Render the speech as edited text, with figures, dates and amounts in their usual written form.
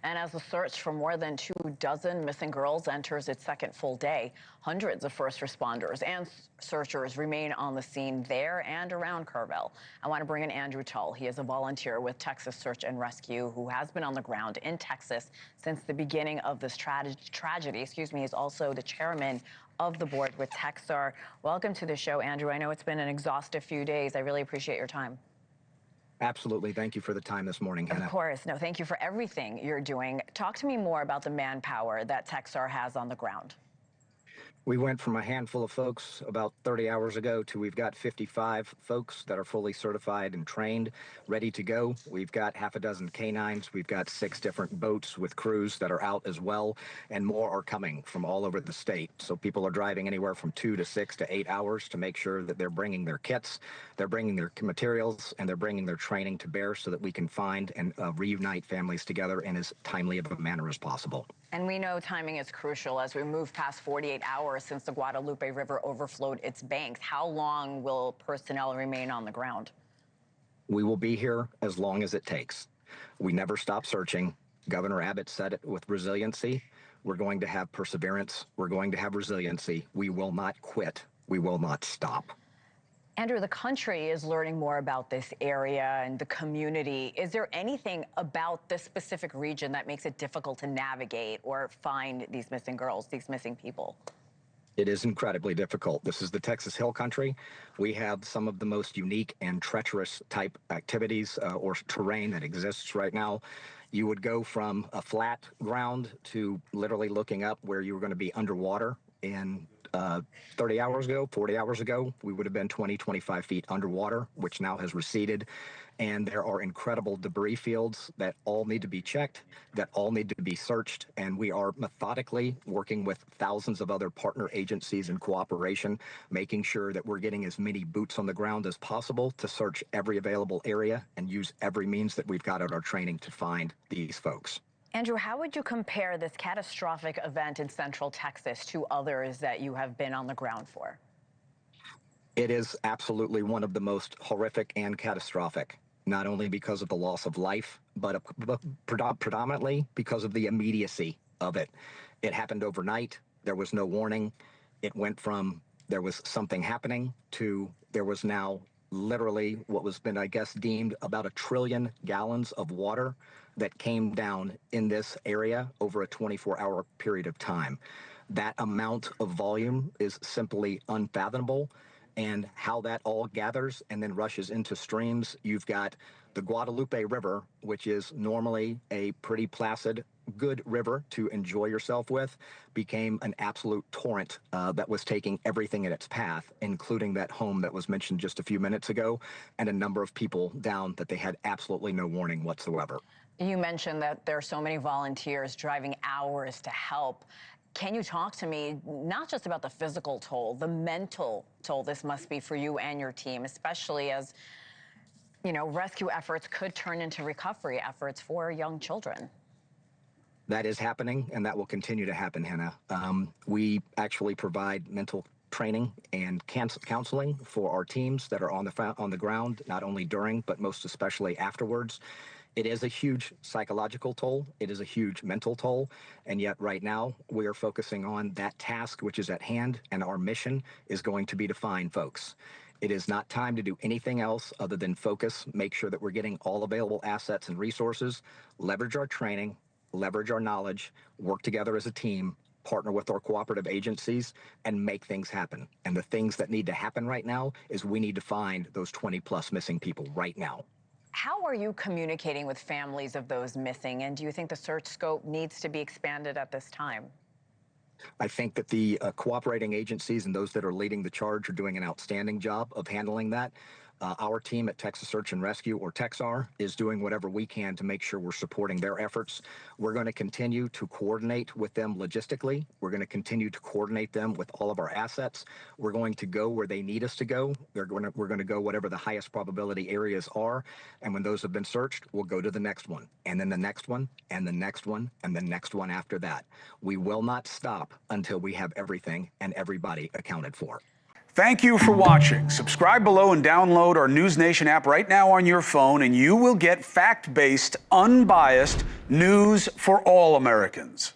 And as the search for more than 24 missing girls enters its second full day, hundreds of first responders and searchers remain on the scene there and around Kerrville. I want to bring in Andrew Tull. He is a volunteer with Texas Search and Rescue who has been on the ground in Texas since the beginning of this tragedy. He's also the chairman of the board with Texar. Welcome to the show, Andrew. I know it's been an exhaustive few days. I really appreciate your time. Absolutely. Thank you for the time this morning, Hena. Of course. No, thank you for everything you're doing. Talk to me more about the manpower that Texar has on the ground. We went from a handful of folks about 30 hours ago to we've got 55 folks that are fully certified and trained, ready to go. We've got half a dozen canines. We've got 6 different boats with crews that are out as well, and more are coming from all over the state. So people are driving anywhere from 2 to 6 to 8 hours to make sure that they're bringing their kits, they're bringing their materials, and they're bringing their training to bear so that we can find and reunite families together in as timely of a manner as possible. And we know timing is crucial as we move past 48 hours since the Guadalupe River overflowed its banks. How long will personnel remain on the ground? We will be here as long as it takes. We never stop searching. Governor Abbott said it with resiliency. We're going to have perseverance. We're going to have resiliency. We will not quit. We will not stop. Andrew, the country is learning more about this area and the community. Is there anything about this specific region that makes it difficult to navigate or find these missing girls, these missing people? It is incredibly difficult. This is the Texas Hill Country. We have some of the most unique and treacherous type activities or terrain that exists right now. You would go from a flat ground to literally looking up where you were going to be underwater in 30 hours ago, 40 hours ago, we would have been 20, 25 feet underwater, which now has receded. And there are incredible debris fields that all need to be checked, that all need to be searched. And we are methodically working with thousands of other partner agencies in cooperation, making sure that we're getting as many boots on the ground as possible to search every available area and use every means that we've got at our training to find these folks. Andrew, how would you compare this catastrophic event in Central Texas to others that you have been on the ground for? It is absolutely one of the most horrific and catastrophic, not only because of the loss of life, but predominantly because of the immediacy of it. It happened overnight. There was no warning. It went from there was something happening to there was now literally what was been, I guess, deemed about 1 trillion gallons of water that came down in this area over a 24-hour period of time. That amount of volume is simply unfathomable, and how that all gathers and then rushes into streams. You've got the Guadalupe River, which is normally a pretty placid, good river to enjoy yourself with, became an absolute torrent that was taking everything in its path, including that home that was mentioned just a few minutes ago, and a number of people down that they had absolutely no warning whatsoever. You mentioned that there are so many volunteers driving hours to help. Can you talk to me not just about the physical toll, the mental toll this must be for you and your team, especially as, you know, rescue efforts could turn into recovery efforts for young children? That is happening, and that will continue to happen, Hena. We actually provide mental training and counseling for our teams that are on the ground, not only during, but most especially afterwards. It is a huge psychological toll. It is a huge mental toll. And yet right now we are focusing on that task which is at hand, and our mission is going to be to find folks. It is not time to do anything else other than focus, make sure that we're getting all available assets and resources, leverage our training, leverage our knowledge, work together as a team, partner with our cooperative agencies, and make things happen. And the things that need to happen right now is we need to find those 20+ missing people right now. How are you communicating with families of those missing, and do you think the search scope needs to be expanded at this time? I think that the cooperating agencies and those that are leading the charge are doing an outstanding job of handling that. Our team at Texas Search and Rescue, or Texar, is doing whatever we can to make sure we're supporting their efforts. We're going to continue to coordinate with them logistically. We're going to continue to coordinate them with all of our assets. We're going to go where they need us to go. We're going to go whatever the highest probability areas are. And when those have been searched, we'll go to the next one, and then the next one, and the next one, and the next one after that. We will not stop until we have everything and everybody accounted for. Thank you for watching. Subscribe below and download our NewsNation app right now on your phone, and you will get fact-based, unbiased news for all Americans.